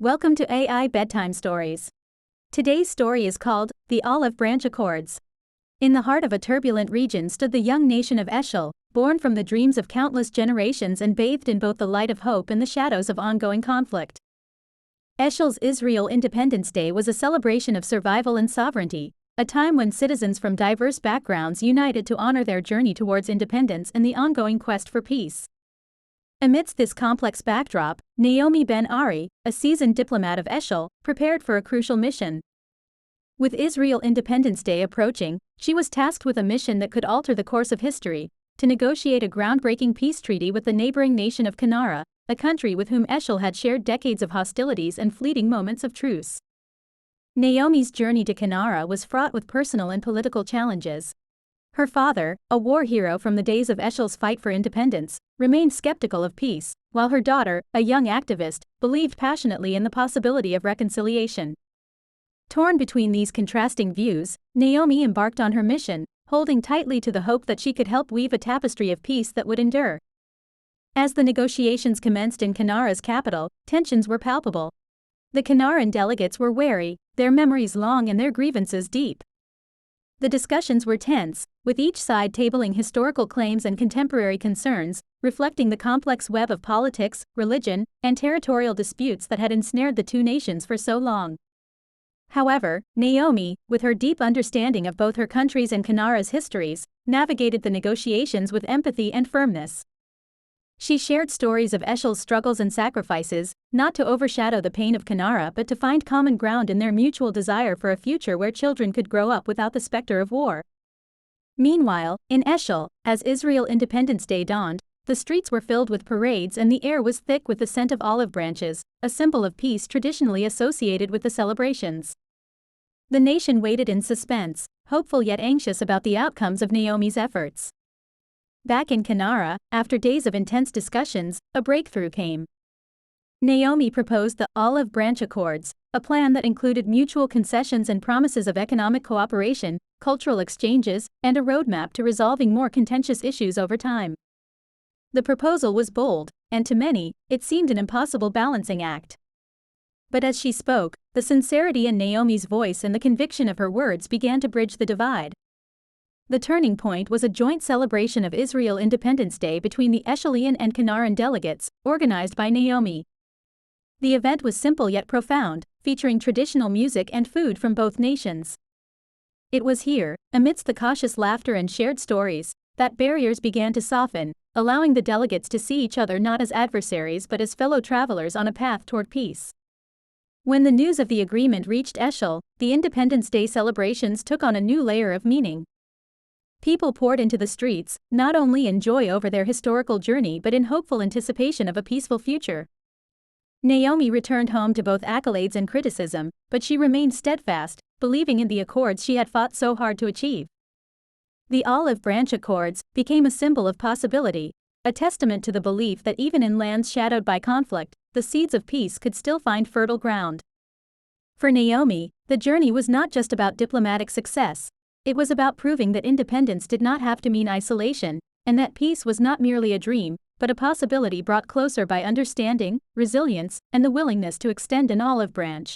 Welcome to AI Bedtime Stories. Today's story is called The Olive Branch Accords. In the heart of a turbulent region stood the young nation of Eshel, born from the dreams of countless generations and bathed in both the light of hope and the shadows of ongoing conflict. Eshel's Israel Independence Day was a celebration of survival and sovereignty, a time when citizens from diverse backgrounds united to honor their journey towards independence and the ongoing quest for peace. Amidst this complex backdrop, Naomi Ben Ari, a seasoned diplomat of Eshel, prepared for a crucial mission. With Israel Independence Day approaching, she was tasked with a mission that could alter the course of history: to negotiate a groundbreaking peace treaty with the neighboring nation of Canara, a country with whom Eshel had shared decades of hostilities and fleeting moments of truce. Naomi's journey to Canara was fraught with personal and political challenges. Her father, a war hero from the days of Eshel's fight for independence, remained skeptical of peace, while her daughter, a young activist, believed passionately in the possibility of reconciliation. Torn between these contrasting views, Naomi embarked on her mission, holding tightly to the hope that she could help weave a tapestry of peace that would endure. As the negotiations commenced in Canara's capital, tensions were palpable. The Canaran delegates were wary, their memories long and their grievances deep. The discussions were tense, with each side tabling historical claims and contemporary concerns, reflecting the complex web of politics, religion, and territorial disputes that had ensnared the two nations for so long. However, Naomi, with her deep understanding of both her country's and Canara's histories, navigated the negotiations with empathy and firmness. She shared stories of Eshel's struggles and sacrifices, not to overshadow the pain of Canara but to find common ground in their mutual desire for a future where children could grow up without the specter of war. Meanwhile, in Eshel, as Israel Independence Day dawned, the streets were filled with parades and the air was thick with the scent of olive branches, a symbol of peace traditionally associated with the celebrations. The nation waited in suspense, hopeful yet anxious about the outcomes of Naomi's efforts. Back in Canara, after days of intense discussions, a breakthrough came. Naomi proposed the Olive Branch Accords, a plan that included mutual concessions and promises of economic cooperation, cultural exchanges, and a roadmap to resolving more contentious issues over time. The proposal was bold, and to many, it seemed an impossible balancing act. But as she spoke, the sincerity in Naomi's voice and the conviction of her words began to bridge the divide. The turning point was a joint celebration of Israel Independence Day between the Eshelian and Canaran delegates, organized by Naomi. The event was simple yet profound, featuring traditional music and food from both nations. It was here, amidst the cautious laughter and shared stories, that barriers began to soften, allowing the delegates to see each other not as adversaries but as fellow travelers on a path toward peace. When the news of the agreement reached Eshel, the Independence Day celebrations took on a new layer of meaning. People poured into the streets, not only in joy over their historical journey but in hopeful anticipation of a peaceful future. Naomi returned home to both accolades and criticism, but she remained steadfast, believing in the accords she had fought so hard to achieve. The Olive Branch Accords became a symbol of possibility, a testament to the belief that even in lands shadowed by conflict, the seeds of peace could still find fertile ground. For Naomi, the journey was not just about diplomatic success. It was about proving that independence did not have to mean isolation, and that peace was not merely a dream, but a possibility brought closer by understanding, resilience, and the willingness to extend an olive branch.